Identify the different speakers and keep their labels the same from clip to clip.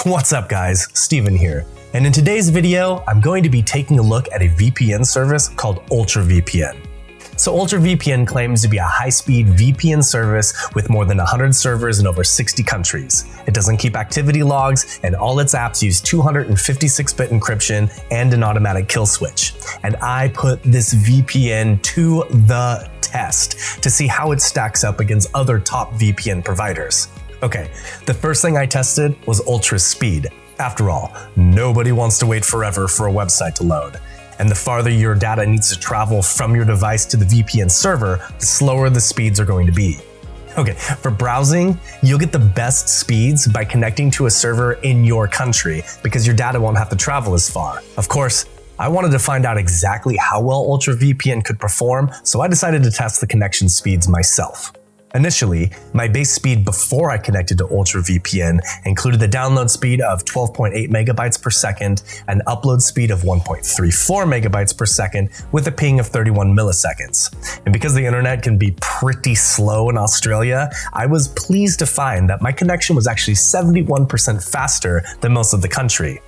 Speaker 1: What's up guys, Steven here. And in today's video, I'm going to be taking a look at a VPN service called UltraVPN. So UltraVPN claims to be a high-speed VPN service with more than 100 servers in over 60 countries. It doesn't keep activity logs, and all its apps use 256-bit encryption and an automatic kill switch. And I put this VPN to the test to see how it stacks up against other top VPN providers. Okay, the first thing I tested was Ultra's speed. After all, nobody wants to wait forever for a website to load. And the farther your data needs to travel from your device to the VPN server, the slower the speeds are going to be. Okay, for browsing, you'll get the best speeds by connecting to a server in your country because your data won't have to travel as far. Of course, I wanted to find out exactly how well UltraVPN could perform, so I decided to test the connection speeds myself. Initially, my base speed before I connected to UltraVPN included the download speed of 12.8 megabytes per second and upload speed of 1.34 megabytes per second with a ping of 31 milliseconds. And because the internet can be pretty slow in Australia, I was pleased to find that my connection was actually 71% faster than most of the country.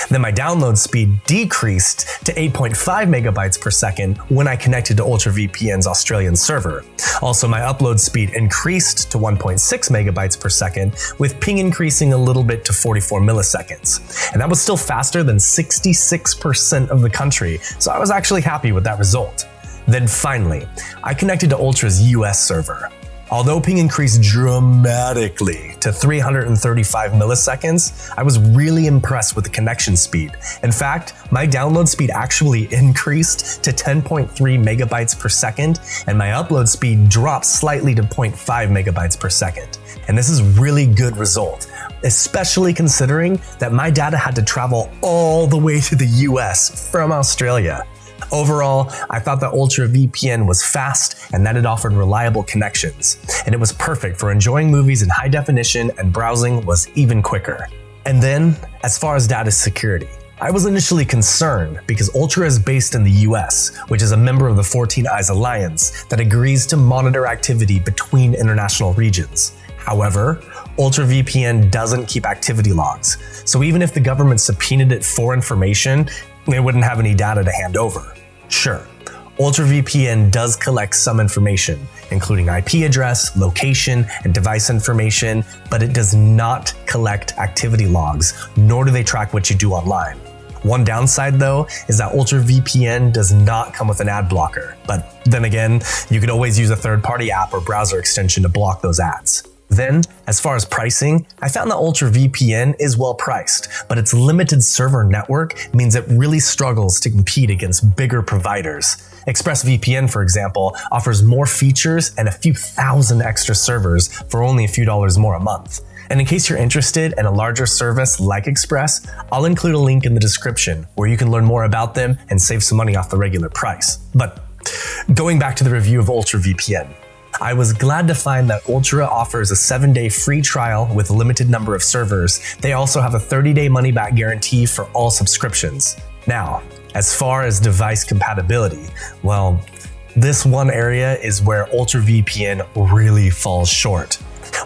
Speaker 1: Then my download speed decreased to 8.5 megabytes per second when I connected to UltraVPN's Australian server. Also, my upload speed increased to 1.6 megabytes per second, with ping increasing a little bit to 44 milliseconds. And that was still faster than 66% of the country, so I was actually happy with that result. Then finally, I connected to Ultra's US server. Although ping increased dramatically to 335 milliseconds, I was really impressed with the connection speed. In fact, my download speed actually increased to 10.3 megabytes per second, and my upload speed dropped slightly to 0.5 megabytes per second. And this is a really good result, especially considering that my data had to travel all the way to the US from Australia. Overall, I thought that UltraVPN was fast and that it offered reliable connections, and it was perfect for enjoying movies in high definition, and browsing was even quicker. And then, as far as data security, I was initially concerned because Ultra is based in the US, which is a member of the 14 Eyes Alliance that agrees to monitor activity between international regions. However, UltraVPN doesn't keep activity logs, so even if the government subpoenaed it for information, they wouldn't have any data to hand over. Sure, UltraVPN does collect some information, including IP address, location, and device information, but it does not collect activity logs, nor do they track what you do online. One downside though is that UltraVPN does not come with an ad blocker, but then again, you could always use a third-party app or browser extension to block those ads. Then, as far as pricing, I found that UltraVPN is well priced, but its limited server network means it really struggles to compete against bigger providers. ExpressVPN, for example, offers more features and a few thousand extra servers for only a few dollars more a month. And in case you're interested in a larger service like Express, I'll include a link in the description where you can learn more about them and save some money off the regular price. But going back to the review of UltraVPN, I was glad to find that Ultra offers a 7-day free trial with a limited number of servers. They also have a 30-day money-back guarantee for all subscriptions. Now, as far as device compatibility, well, this one area is where UltraVPN really falls short.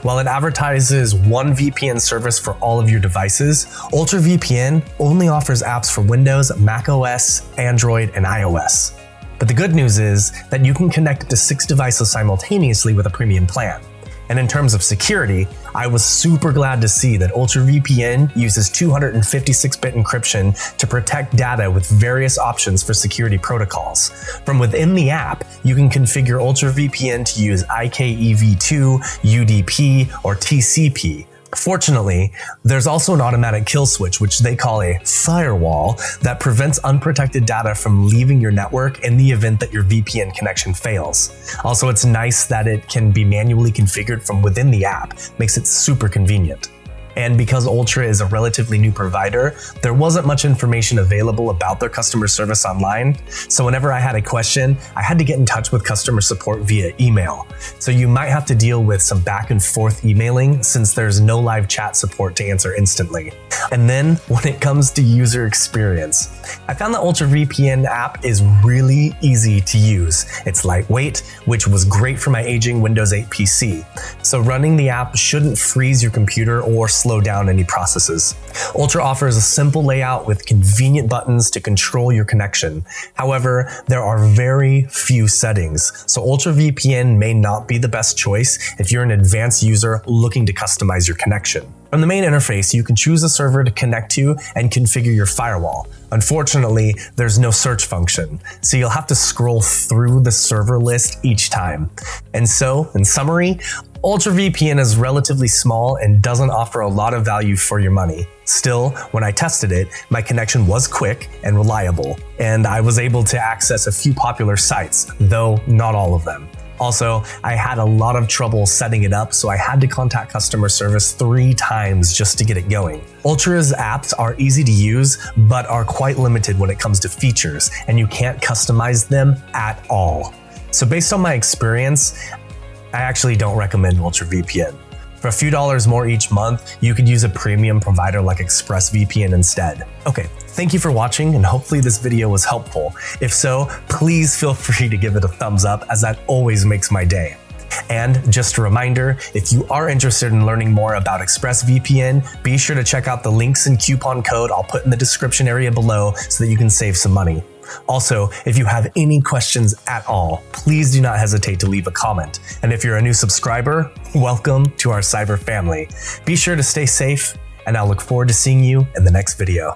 Speaker 1: While it advertises one VPN service for all of your devices, UltraVPN only offers apps for Windows, macOS, Android, and iOS. But the good news is that you can connect to 6 devices simultaneously with a premium plan. And in terms of security, I was super glad to see that UltraVPN uses 256-bit encryption to protect data with various options for security protocols. From within the app, you can configure UltraVPN to use IKEv2, UDP, or TCP. Fortunately, there's also an automatic kill switch, which they call a firewall, that prevents unprotected data from leaving your network in the event that your VPN connection fails. Also, it's nice that it can be manually configured from within the app, makes it super convenient. And because Ultra is a relatively new provider, there wasn't much information available about their customer service online. So whenever I had a question, I had to get in touch with customer support via email. So you might have to deal with some back and forth emailing since there's no live chat support to answer instantly. And then when it comes to user experience, I found the UltraVPN app is really easy to use. It's lightweight, which was great for my aging Windows 8 PC. So running the app shouldn't freeze your computer or slow slow down any processes. Ultra offers a simple layout with convenient buttons to control your connection. However, there are very few settings, so Ultra VPN may not be the best choice if you're an advanced user looking to customize your connection. From the main interface, you can choose a server to connect to and configure your firewall. Unfortunately, there's no search function, so you'll have to scroll through the server list each time. And so, in summary, Ultra VPN is relatively small and doesn't offer a lot of value for your money. Still, when I tested it, my connection was quick and reliable, and I was able to access a few popular sites, though not all of them. Also, I had a lot of trouble setting it up, so I had to contact customer service 3 times just to get it going. Ultra's apps are easy to use, but are quite limited when it comes to features, and you can't customize them at all. So based on my experience, I actually don't recommend Ultra VPN. For a few dollars more each month, you could use a premium provider like ExpressVPN instead. Okay, thank you for watching, and hopefully this video was helpful. If so, please feel free to give it a thumbs up, as that always makes my day. And just a reminder, if you are interested in learning more about ExpressVPN, be sure to check out the links and coupon code I'll put in the description area below so that you can save some money. Also, if you have any questions at all, please do not hesitate to leave a comment. And if you're a new subscriber, welcome to our cyber family. Be sure to stay safe, and I'll look forward to seeing you in the next video.